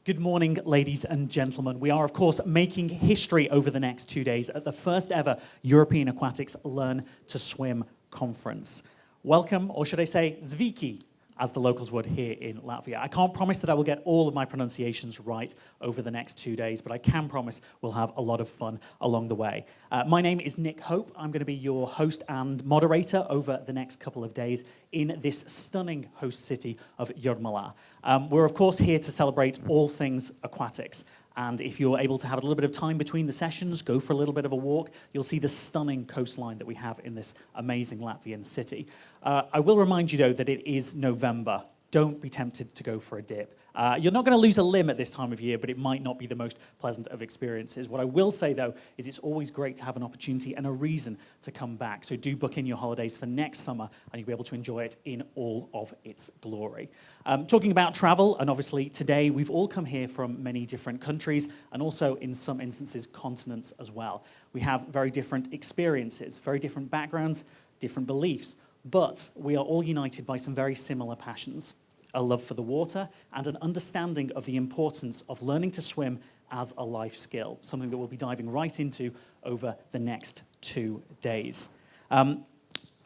Good morning, ladies and gentlemen. We are, of course, making history over the next 2 days at the first ever European Aquatics Learn to Swim conference. Welcome, or should I say, zviki, as the locals would here in Latvia. I can't promise that I will get all of my pronunciations right over the next 2 days, but I can promise we'll have a lot of fun along the way. My name is Nick Hope. I'm going to be your host and moderator over the next couple of days in this stunning host city of Jurmala. We're, of course, here to celebrate all things aquatics. And if you're able to have a little bit of time between the sessions, go for a little bit of a walk, you'll see the stunning coastline that we have in this amazing Latvian city. I will remind you, though, that it is November. Don't be tempted to go for a dip. You're not going to lose a limb at this time of year, but it might not be the most pleasant of experiences. What I will say, though, is it's always great to have an opportunity and a reason to come back. So do book in your holidays for next summer, and you'll be able to enjoy it in all of its glory. Talking about travel, and obviously today we've all come here from many different countries, and also in some instances continents as well. We have very different experiences, very different backgrounds, different beliefs, but we are all united by some very similar passions. A love for the water, and an understanding of the importance of learning to swim as a life skill, something that we'll be diving right into over the next 2 days.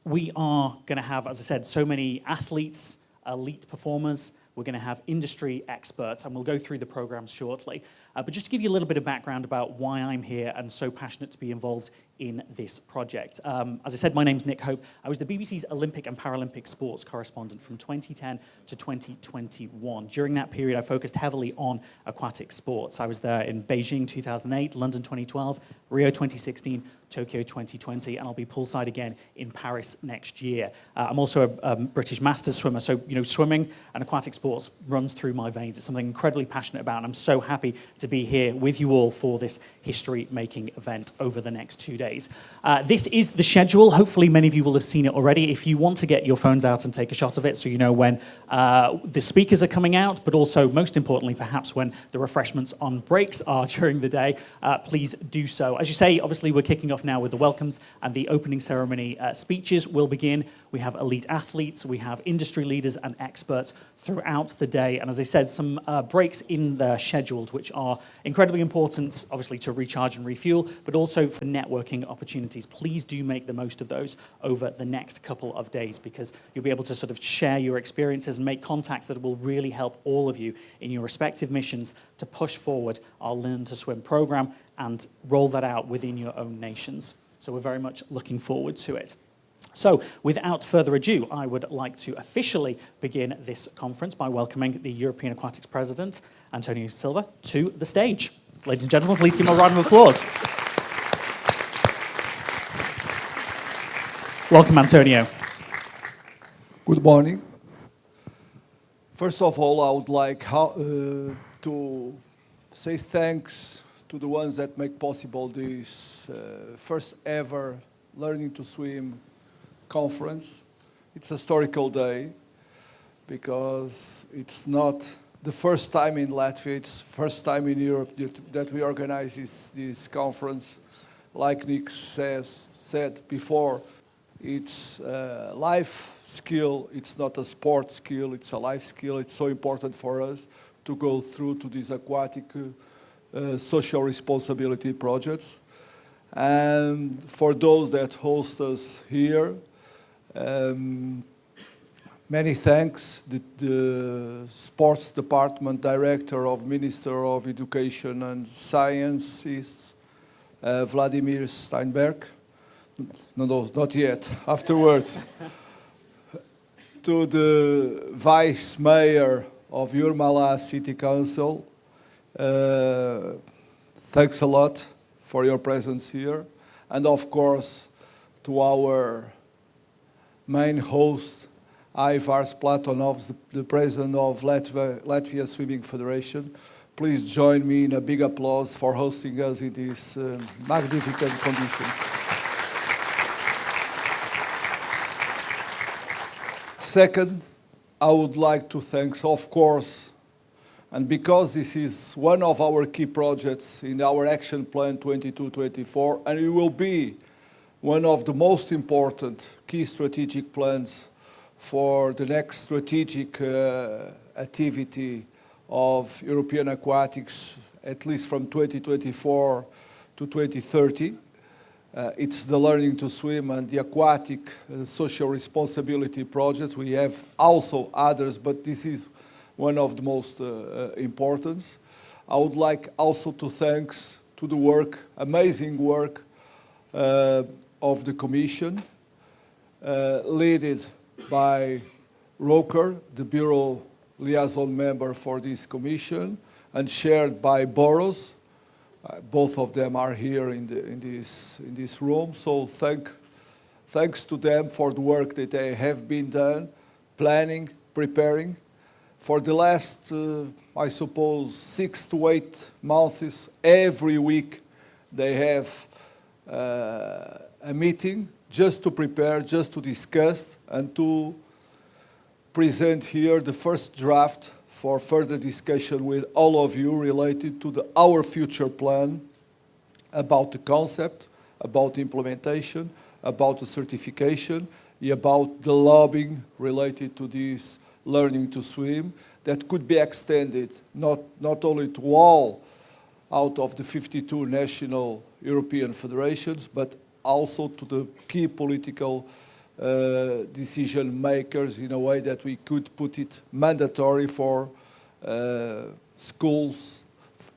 We are going to have, as I said, so many athletes, elite performers. We're going to have industry experts, and we'll go through the programs shortly. But just to give you a little bit of background about why I'm here and so passionate to be involved in this project. As I said, my name's Nick Hope. I was the BBC's Olympic and Paralympic sports correspondent from 2010 to 2021. During that period, I focused heavily on aquatic sports. I was there in Beijing 2008, London 2012, Rio 2016, Tokyo 2020, and I'll be poolside again in Paris next year. I'm also a British Masters swimmer, so swimming and aquatic sports runs through my veins. It's something I'm incredibly passionate about, and I'm so happy to be here with you all for this history-making event over the next 2 days. This is the schedule. Hopefully many of you will have seen it already. If you want to get your phones out and take a shot of it so you know when the speakers are coming out, but also, most importantly, perhaps when the refreshments on breaks are during the day, please do so. As you say, obviously we're kicking off now with the welcomes and the opening ceremony speeches will begin. We have elite athletes, we have industry leaders and experts throughout the day. And as I said, some breaks in the scheduled, which are incredibly important, obviously, to recharge and refuel, but also for networking opportunities. Please do make the most of those over the next couple of days, because you'll be able to sort of share your experiences and make contacts that will really help all of you in your respective missions to push forward our Learn to Swim program and roll that out within your own nations. So we're very much looking forward to it. So, without further ado, I would like to officially begin this conference by welcoming the European Aquatics President, Antonio Silva, to the stage. Ladies and gentlemen, please give him a round of applause. Welcome, Antonio. Good morning. First of all, I would like to say thanks to the ones that make possible this first ever Learning to Swim conference. It's a historical day because it's not the first time in Latvia, it's the first time in Europe that we organize this conference. Like Nick said before, it's a life skill, it's not a sport skill, it's a life skill. It's so important for us to go through to these aquatic social responsibility projects. And for those that host us here, many thanks. The Sports Department Director of Minister of Education and Sciences, Vladimir Steinberg. No, not yet, afterwards. To the Vice Mayor of Jurmala City Council, thanks a lot for your presence here. And of course, to our main host, Aivars Platonovs, the president of Latvia Swimming Federation. Please join me in a big applause for hosting us in these magnificent conditions. Second, I would like to thank, of course, and because this is one of our key projects in our action plan 22-24, and it will be one of the most important key strategic plans for the next strategic activity of European Aquatics, at least from 2024 to 2030. It's the Learning to Swim and the Aquatic Social Responsibility projects. We have also others, but this is one of the most important. I would like also to thanks to the work, amazing work of the Commission, led by Roker, the Bureau liaison member for this Commission, and shared by Boros. Both of them are here in this room, so thanks to them for the work that they have been done, planning, preparing. For the last, I suppose, 6 to 8 months, every week they have a meeting just to prepare, just to discuss, and to present here the first draft for further discussion with all of you related to our future plan about the concept, about the implementation, about the certification, about the lobbying related to this Learning to Swim that could be extended not only to all out of the 52 national European federations, but also to the key political decision makers in a way that we could put it mandatory for schools,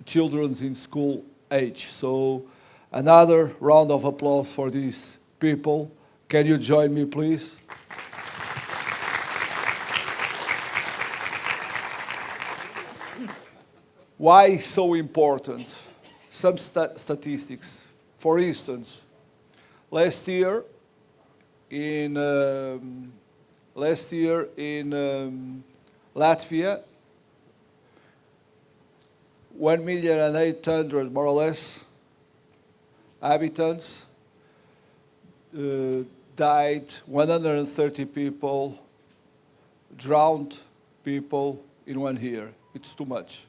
children in school age. So another round of applause for these people. Can you join me, please? Why so important? Some statistics. For instance, last year in Latvia, 1,800,000 more or less inhabitants died, 130 people drowned people in 1 year. It's too much.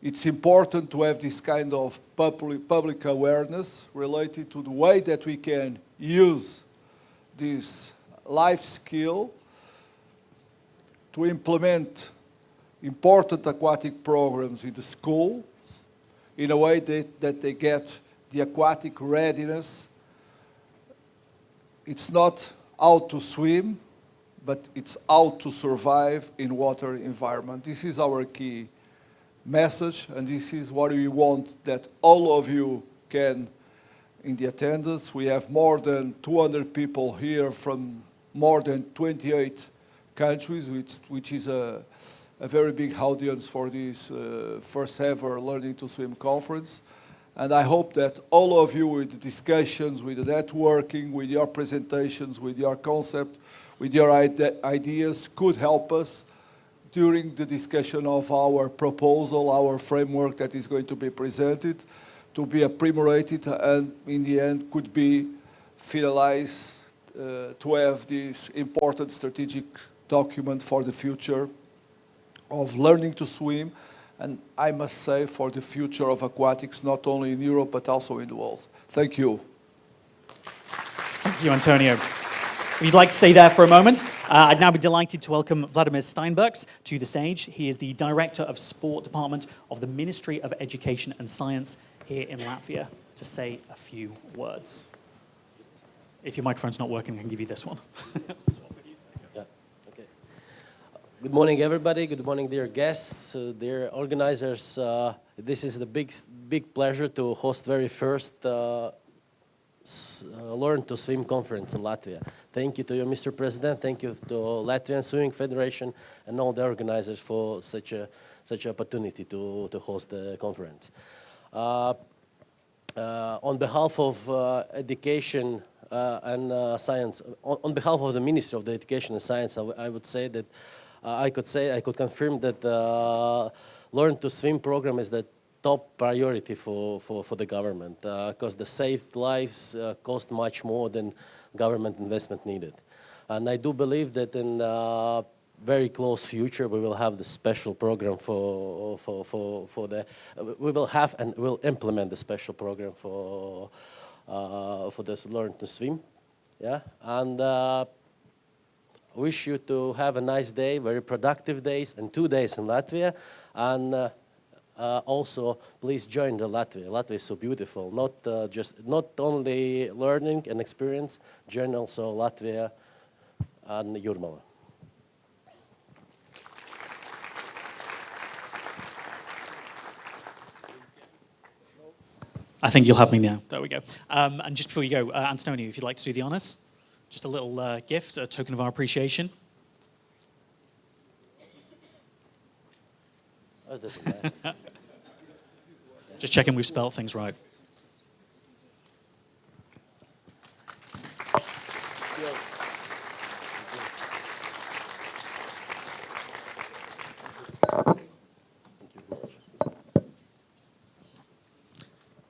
It's important to have this kind of public awareness related to the way that we can use this life skill to implement important aquatic programs in the schools in a way that they get the aquatic readiness. It's not how to swim, but it's how to survive in water environment. This is our key message, and this is what we want that all of you can in the attendance. We have more than 200 people here from more than 28 countries, which is a very big audience for this first ever Learning to Swim conference. And I hope that all of you with the discussions, with the networking, with your presentations, with your concept, with your ideas could help us during the discussion of our proposal, our framework that is going to be presented, to be appropriated and in the end could be finalized to have this important strategic document for the future of learning to swim, and I must say for the future of aquatics, not only in Europe but also in the world. Thank you. Thank you, Antonio. If you'd like to stay there for a moment, I'd now be delighted to welcome Vladimir Steinbergs to the stage. He is the Director of Sport Department of the Ministry of Education and Science here in Latvia to say a few words. If your microphone's not working, I can give you this one. Yeah. Okay. Good morning, everybody. Good morning, dear guests, dear organizers. This is the big pleasure to host very first Learn to Swim conference in Latvia. Thank you to you, Mr. President. Thank you to Latvian Swimming Federation and all the organizers for such an opportunity to host the conference. On behalf of education and science, on behalf of the Ministry of Education and Science, I would say that I could confirm that the Learn to Swim program is the top priority for the government because the saved lives cost much more than government investment needed. And I do believe that in very close future we will have the special program we will have and will implement the special program for this Learn to Swim. Yeah, and wish you to have a nice day, very productive days, and 2 days in Latvia. And also, please join the Latvia. Latvia is so beautiful. Not only learning and experience. Join also Latvia and Jurmala. I think you'll have me now. There we go. And just before you go, Antonio, if you'd like to do the honors, just a little gift, a token of our appreciation. Oh, it doesn't matter. Just checking we've spelled things right.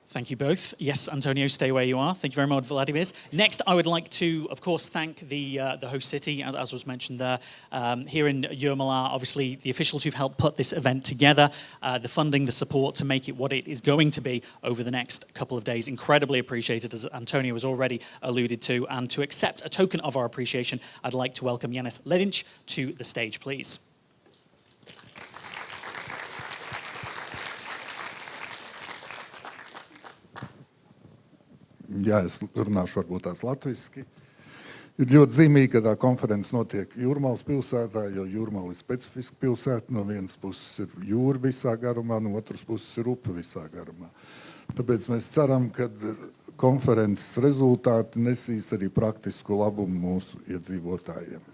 Thank you both. Yes, Antonio, stay where you are. Thank you very much, Vladimir. Next, I would like to, of course, thank the host city, as was mentioned there, here in Jurmala, obviously the officials who've helped put this event together, the funding, the support to make it what it is going to be over the next couple of days. Incredibly appreciated, as Antonio has already alluded to. And to accept a token of our appreciation, I'd like to welcome Yanis Ledinch to the stage, please. Jā, es runāšu varbūt tās latviski. Ir ļoti zīmīgi, ka tā konferences notiek Jūrmalas pilsētā, jo Jūrmala ir specifiska pilsēta. No vienas puses ir jūra visā garumā, no otras puses ir upe visā garumā. Tāpēc mēs ceram, ka konferences rezultāti nesīs arī praktisku labumu mūsu iedzīvotājiem.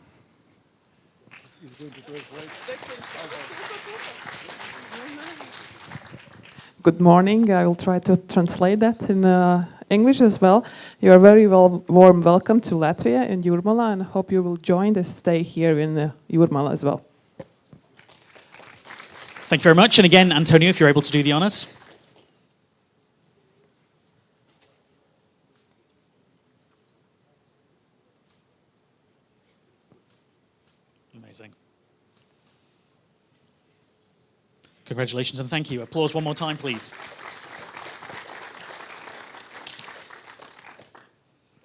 Good morning. I will try to translate that in English as well. You are very warm welcome to Latvia and Jurmala, and I hope you will join us stay here in Jurmala as well. Thank you very much. And again, Antonio, if you're able to do the honors. Amazing. Congratulations and thank you. Applause one more time, please.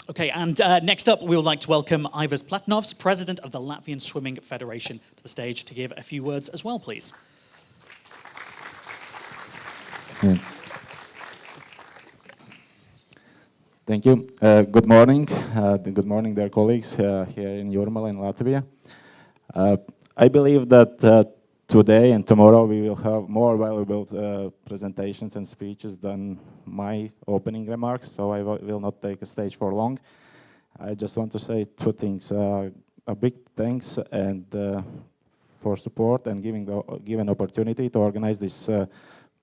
Okay, and next up, we would like to welcome Ivars Platnovs, President of the Latvian Swimming Federation, to the stage to give a few words as well, please. Yes. Thank you. Good morning. Good morning, dear colleagues here in Jurmala in Latvia. I believe that today and tomorrow we will have more valuable presentations and speeches than my opening remarks, so I will not take a stage for long. I just want to say two things. A big thanks and for support and given opportunity to organize this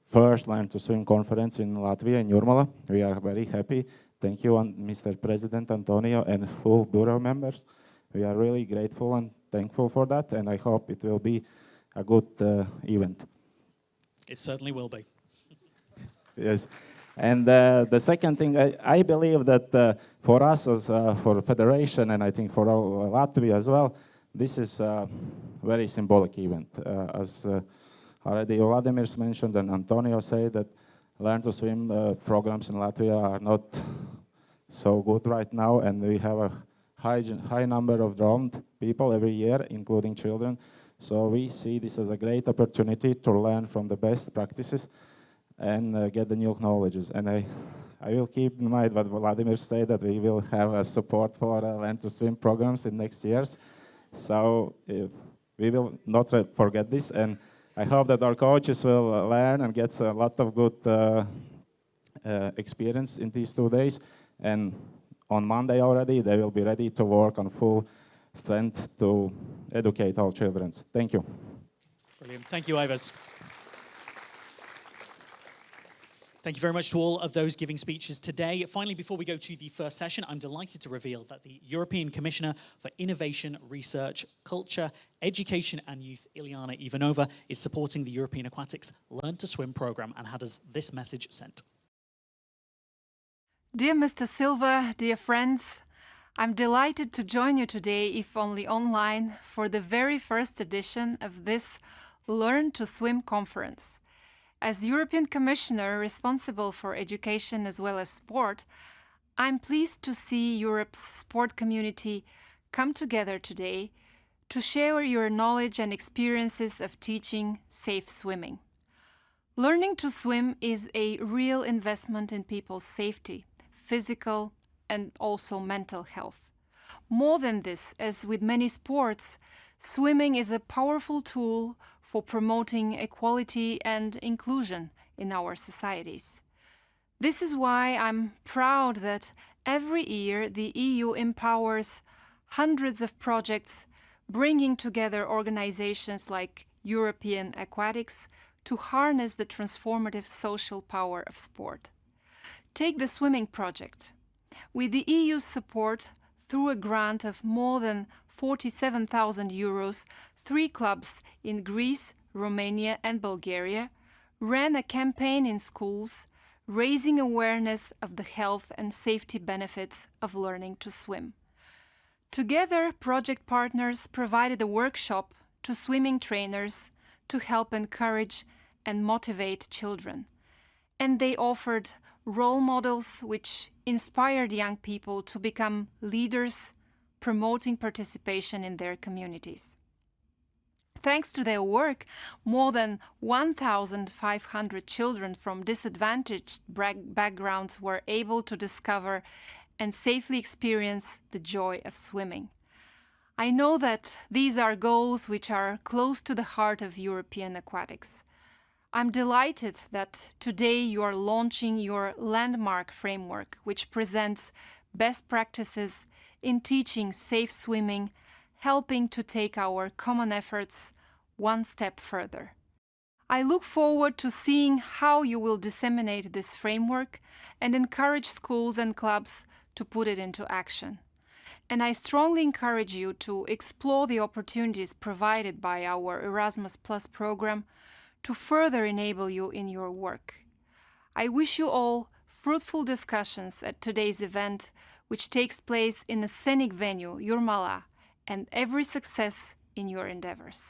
first Learn to Swim conference in Latvia, in Jurmala. We are very happy. Thank you, Mr. President Antonio and whole bureau members. We are really grateful and thankful for that, and I hope it will be a good event. It certainly will be. Yes. And the second thing, I believe that for us as for the Federation, and I think for all Latvia as well, this is a very symbolic event. As already Vladimir mentioned and Antonio said, that Learn to Swim programs in Latvia are not so good right now, and we have a high number of drowned people every year, including children. So we see this as a great opportunity to learn from the best practices and get the new knowledges. And I will keep in mind what Vladimir said, that we will have a support for Learn to Swim programs in next years. So we will not forget this, and I hope that our coaches will learn and get a lot of good experience in these 2 days. And on Monday already, they will be ready to work on full strength to educate all children. Thank you. Brilliant. Thank you, Ivars. Thank you very much to all of those giving speeches today. Finally, before we go to the first session, I'm delighted to reveal that the European Commissioner for Innovation, Research, Culture, Education and Youth, Ileana Ivanova, is supporting the European Aquatics Learn to Swim program and had us this message sent. Dear Mr. Silva, dear friends, I'm delighted to join you today, if only online, for the very first edition of this Learn to Swim conference. As European Commissioner responsible for education as well as sport, I'm pleased to see Europe's sport community come together today to share your knowledge and experiences of teaching safe swimming. Learning to swim is a real investment in people's safety, physical and also mental health. More than this, as with many sports, swimming is a powerful tool for promoting equality and inclusion in our societies. This is why I'm proud that every year the EU empowers hundreds of projects, bringing together organizations like European Aquatics to harness the transformative social power of sport. Take the swimming project. With the EU's support, through a grant of more than 47,000 euros, 3 clubs in Greece, Romania and Bulgaria ran a campaign in schools, raising awareness of the health and safety benefits of learning to swim. Together, project partners provided a workshop to swimming trainers to help encourage and motivate children. And they offered role models which inspired young people to become leaders, promoting participation in their communities. Thanks to their work, more than 1,500 children from disadvantaged backgrounds were able to discover and safely experience the joy of swimming. I know that these are goals which are close to the heart of European Aquatics. I'm delighted that today you are launching your landmark framework, which presents best practices in teaching safe swimming, helping to take our common efforts one step further. I look forward to seeing how you will disseminate this framework and encourage schools and clubs to put it into action. And I strongly encourage you to explore the opportunities provided by our Erasmus Plus program to further enable you in your work. I wish you all fruitful discussions at today's event, which takes place in a scenic venue, Jurmala, and every success in your endeavors.